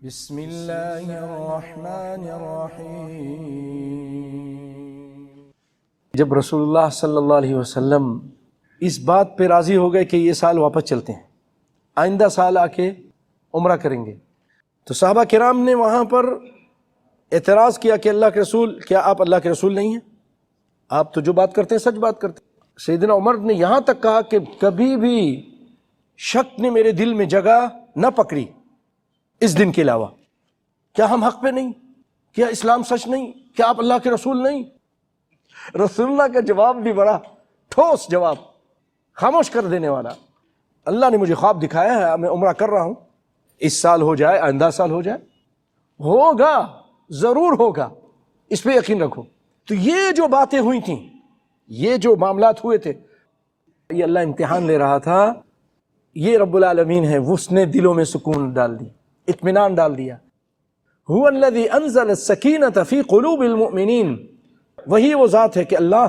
بسم اللہ الرحمن الرحیم۔ جب رسول اللہ صلی اللہ علیہ وسلم اس بات پہ راضی ہو گئے کہ یہ سال واپس چلتے ہیں، آئندہ سال آ کے عمرہ کریں گے، تو صحابہ کرام نے وہاں پر اعتراض کیا کہ اللہ کے رسول، کیا آپ اللہ کے رسول نہیں ہیں؟ آپ تو جو بات کرتے ہیں سچ بات کرتے ہیں۔ سیدنا عمر نے یہاں تک کہا کہ کبھی بھی شک نے میرے دل میں جگہ نہ پکڑی اس دن کے علاوہ، کیا ہم حق پہ نہیں؟ کیا اسلام سچ نہیں؟ کیا آپ اللہ کے رسول نہیں؟ رسول اللہ کا جواب بھی بڑا ٹھوس جواب، خاموش کر دینے والا۔ اللہ نے مجھے خواب دکھایا ہے، میں عمرہ کر رہا ہوں، اس سال ہو جائے، آئندہ سال ہو جائے، ہوگا، ضرور ہوگا، اس پہ یقین رکھو۔ تو یہ جو باتیں ہوئی تھیں، یہ جو معاملات ہوئے تھے، یہ اللہ امتحان لے رہا تھا۔ یہ رب العالمین ہے، اس نے دلوں میں سکون ڈال دی، اطمینان ڈال دیا۔ هو الذی انزل السکینۃ فی قلوب المؤمنین، وہی وہ ذات ہے کہ اللہ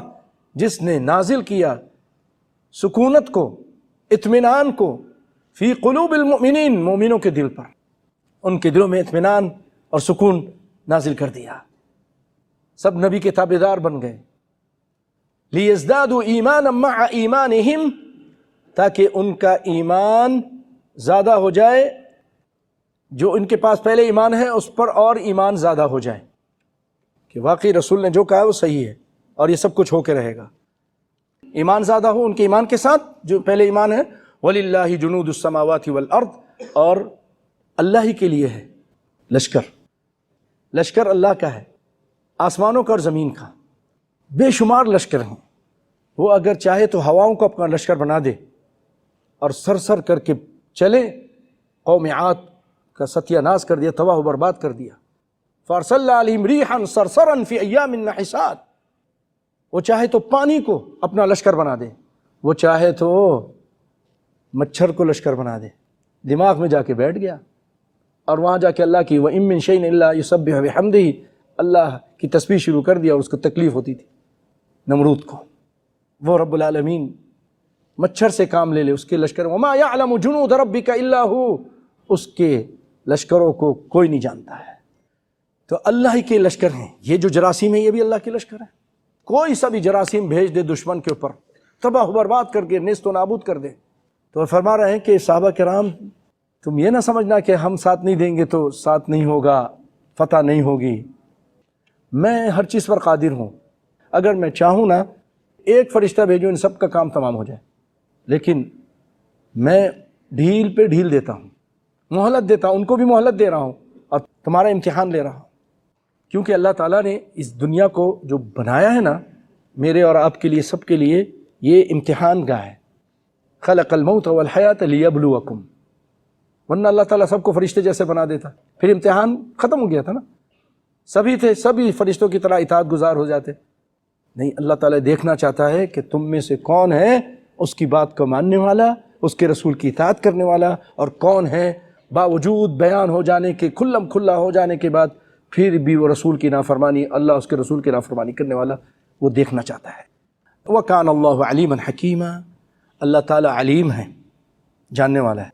جس نے نازل کیا سکونت کو، اطمینان کو، فی قلوب المؤمنین، مومنوں کے دل پر، ان کے دلوں میں اطمینان اور سکون نازل کر دیا۔ سب نبی کے تابعدار بن گئے۔ لیزدادوا ایمانا مع ایمانہم، تاکہ ان کا ایمان زیادہ ہو جائے، جو ان کے پاس پہلے ایمان ہے اس پر اور ایمان زیادہ ہو جائے، کہ واقعی رسول نے جو کہا ہے وہ صحیح ہے اور یہ سب کچھ ہو کے رہے گا۔ ایمان زیادہ ہو ان کے ایمان کے ساتھ جو پہلے ایمان ہے۔ وَلِلَّهِ جُنُودُ السَّمَاوَاتِ وَالْأَرْضِ، اور اللہ ہی کے لیے ہے لشکر، لشکر اللہ کا ہے، آسمانوں کا اور زمین کا، بے شمار لشکر ہیں۔ وہ اگر چاہے تو ہواؤں کو اپنا لشکر بنا دے اور سر سر کر کے چلے۔ قوم عاد کا ستیہ ناش کر دیا، تباہ و برباد کر دیا۔ فَأَرْسَلْنَا عَلَيْهِمْ رِيحًا صَرْصَرًا فِي أَيَّامٍ نَحِسَاتٍ، وہ چاہے تو پانی کو اپنا لشکر بنا دے، وہ چاہے تو مچھر کو لشکر بنا دے۔ دماغ میں جا کے بیٹھ گیا، اور وہاں جا کے اللہ کی وَإِن مِّن شَيْءٍ إِلَّا يُسَبِّحُ بِحَمْدِهِ، اللہ کی تسبیح شروع کر دیا، اور اس کو تکلیف ہوتی تھی نمرود کو۔ وہ رب العالمین مچھر سے کام لے لے، اس کے لشکر، وَمَا يَعْلَمُ جُنُودَ رَبِّكَ إِلَّا هُوَ، اس کے لشکروں کو کوئی نہیں جانتا ہے۔ تو اللہ ہی کے لشکر ہیں۔ یہ جو جراثیم ہے یہ بھی اللہ کے لشکر ہے۔ کوئی سا بھی جراثیم بھیج دے دشمن کے اوپر، تباہ و برباد کر کے نیست و نابود کر دے۔ تو فرما رہے ہیں کہ صحابہ کرام، تم یہ نہ سمجھنا کہ ہم ساتھ نہیں دیں گے تو ساتھ نہیں ہوگا، فتح نہیں ہوگی۔ میں ہر چیز پر قادر ہوں، اگر میں چاہوں نا ایک فرشتہ بھیجو ان سب کا کام تمام ہو جائے، لیکن میں ڈھیل پہ ڈھیل دیتا ہوں، مہلت دیتا ہوں، ان کو بھی مہلت دے رہا ہوں، اور تمہارا امتحان لے رہا ہوں۔ کیونکہ اللہ تعالیٰ نے اس دنیا کو جو بنایا ہے نا، میرے اور آپ کے لیے، سب کے لیے، یہ امتحان گاہ ہے۔ خلق الموت والحیات لیبلوکم، ورنہ اللہ تعالیٰ سب کو فرشتے جیسے بنا دیتا، پھر امتحان ختم ہو گیا تھا نا، سبھی تھے، سبھی فرشتوں کی طرح اطاعت گزار ہو جاتے۔ نہیں، اللہ تعالیٰ دیکھنا چاہتا ہے کہ تم میں سے کون ہے اس کی بات کو ماننے والا، اس کے رسول کی اطاعت کرنے والا، اور کون ہے باوجود بیان ہو جانے کے، کھلم کھلا ہو جانے کے بعد پھر بھی وہ رسول کی نافرمانی، اللہ اس کے رسول کی نافرمانی کرنے والا، وہ دیکھنا چاہتا ہے۔ وَكَانَ اللَّهُ عَلِيمًا حَكِيمًا، اللہ تعالیٰ علیم ہے، جاننے والا ہے۔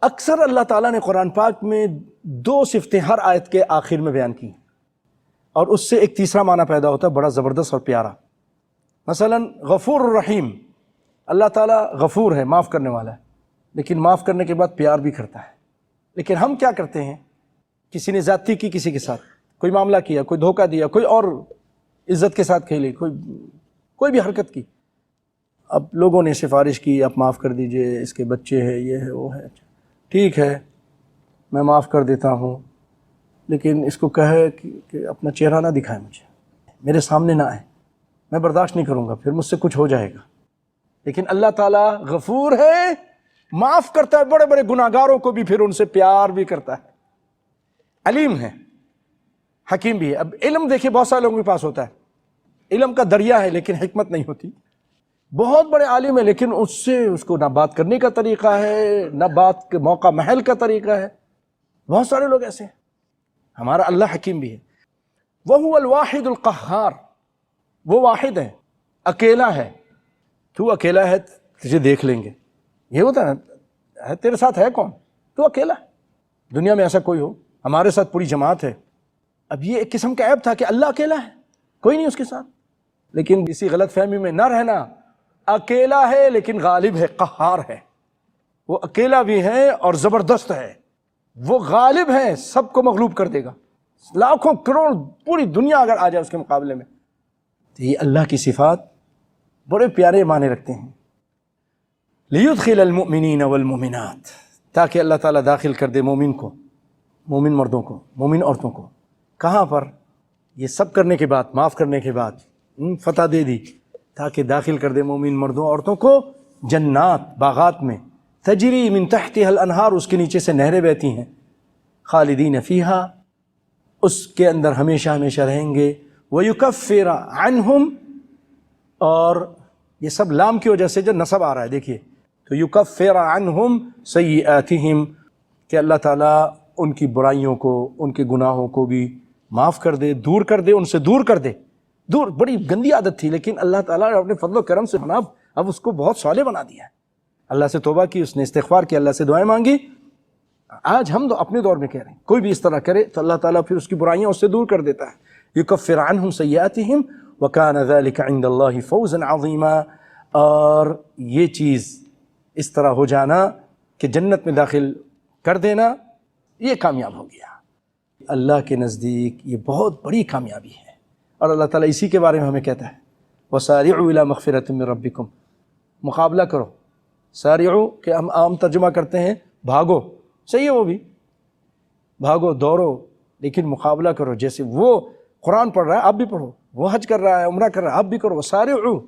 اکثر اللہ تعالیٰ نے قرآن پاک میں دو صفتیں ہر آیت کے آخر میں بیان کی، اور اس سے ایک تیسرا معنی پیدا ہوتا ہے بڑا زبردست اور پیارا۔ مثلا غفور الرحیم، اللہ تعالیٰ غفور ہے، معاف کرنے والا ہے، لیکن معاف کرنے کے بعد پیار بھی کرتا ہے۔ لیکن ہم کیا کرتے ہیں؟ کسی نے زیادتی کی کسی کے ساتھ، کوئی معاملہ کیا، کوئی دھوکہ دیا، کوئی اور عزت کے ساتھ کھیلے، کوئی بھی حرکت کی، اب لوگوں نے سفارش کی آپ معاف کر دیجئے، اس کے بچے ہیں، یہ ہے، وہ ہے، ٹھیک ہے میں معاف کر دیتا ہوں، لیکن اس کو کہے کہ اپنا چہرہ نہ دکھائے، مجھے میرے سامنے نہ آئے، میں برداشت نہیں کروں گا، پھر مجھ سے کچھ ہو جائے گا۔ لیکن اللہ تعالیٰ غفور ہے، معاف کرتا ہے بڑے بڑے گناہگاروں کو بھی، پھر ان سے پیار بھی کرتا ہے، علیم ہے، حکیم بھی ہے۔ اب علم دیکھیں بہت سارے لوگوں کے پاس ہوتا ہے، علم کا دریا ہے لیکن حکمت نہیں ہوتی۔ بہت بڑے عالم ہے لیکن اس کو نہ بات کرنے کا طریقہ ہے، نہ بات کے موقع محل کا طریقہ ہے۔ بہت سارے لوگ ایسے ہیں۔ ہمارا اللہ حکیم بھی ہے۔ وَهُوَ الْوَاحِدُ الْقَهَّارُ، وہ واحد ہے، اکیلا ہے۔ تو اکیلا ہے، تجھے دیکھ لیں گے، یہ ہوتا ہے نا، تیرے ساتھ ہے کون؟ تو اکیلا ہے، دنیا میں ایسا کوئی ہو ہمارے ساتھ پوری جماعت ہے. اب یہ ایک قسم کا عیب تھا کہ اللہ اکیلا ہے، کوئی نہیں اس کے ساتھ. لیکن اسی غلط فہمی میں نہ رہنا. اکیلا ہے لیکن غالب ہے، قہار ہے. وہ اکیلا بھی ہے اور زبردست ہے، وہ غالب ہے، سب کو مغلوب کر دے گا. لاکھوں کروڑ پوری دنیا اگر آ جائے اس کے مقابلے میں. تو یہ اللہ کی صفات بڑے پیارے معنی رکھتے ہیں. لیدخل المؤمنین والمؤمنات، تاکہ اللہ تعالیٰ داخل کر دے مومن کو، مومن مردوں کو، مومن عورتوں کو. کہاں پر؟ یہ سب کرنے کے بعد، معاف کرنے کے بعد فتح دے دی، تاکہ داخل کر دے مومن مردوں عورتوں کو جنات، باغات میں، تجری من تحتها الانہار، اس کے نیچے سے نہریں بہتی ہیں، خالدین فیہا، اس کے اندر ہمیشہ ہمیشہ رہیں گے. ویکفر عنہم، اور یہ سب لام کی وجہ سے جو نصب آ رہا ہے دیکھیے، تو یکفر عنہم سیئاتہم، کہ اللہ تعالیٰ ان کی برائیوں کو، ان کے گناہوں کو بھی معاف کر دے، دور کر دے، ان سے دور کر دے. دور، بڑی گندی عادت تھی، لیکن اللہ تعالیٰ نے اپنے فضل و کرم سے اب اس کو بہت صالح بنا دیا ہے. اللہ سے توبہ کی، اس نے استغفار کی، اللہ سے دعائیں مانگی. آج ہم تو اپنے دور میں کہہ رہے ہیں کوئی بھی اس طرح کرے تو اللہ تعالیٰ پھر اس کی برائیاں اس سے دور کر دیتا ہے. یکفر عنہم سیئاتہم وکان ذلک عند اللہ فوزا عظیما، اور یہ چیز اس طرح ہو جانا کہ جنت میں داخل کر دینا، یہ کامیاب ہو گیا. اللہ کے نزدیک یہ بہت بڑی کامیابی ہے. اور اللہ تعالیٰ اسی کے بارے میں ہمیں کہتا ہے وَسَارِعُوا إِلَىٰ مَغْفِرَةٍ مِّن رَبِّكُمْ، مقابلہ کرو. سارعو کہ ہم عام ترجمہ کرتے ہیں بھاگو، صحیح ہے وہ بھی، بھاگو دوڑو، لیکن مقابلہ کرو. جیسے وہ قرآن پڑھ رہا ہے آپ بھی پڑھو، وہ حج کر رہا ہے، عمرہ کر رہا ہے آپ بھی کرو. سارعو،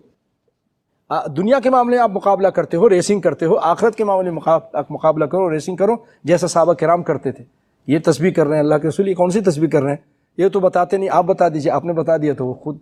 دنیا کے معاملے آپ مقابلہ کرتے ہو، ریسنگ کرتے ہو، آخرت کے معاملے میں مقابلہ کرو، ریسنگ کرو، جیسا صحابہ کرام کرتے تھے. یہ تسبیح کر رہے ہیں اللہ کے رسول، یہ کون سی تسبیح کر رہے ہیں؟ یہ تو بتاتے نہیں، آپ بتا دیجئے. آپ نے بتا دیا تو وہ خود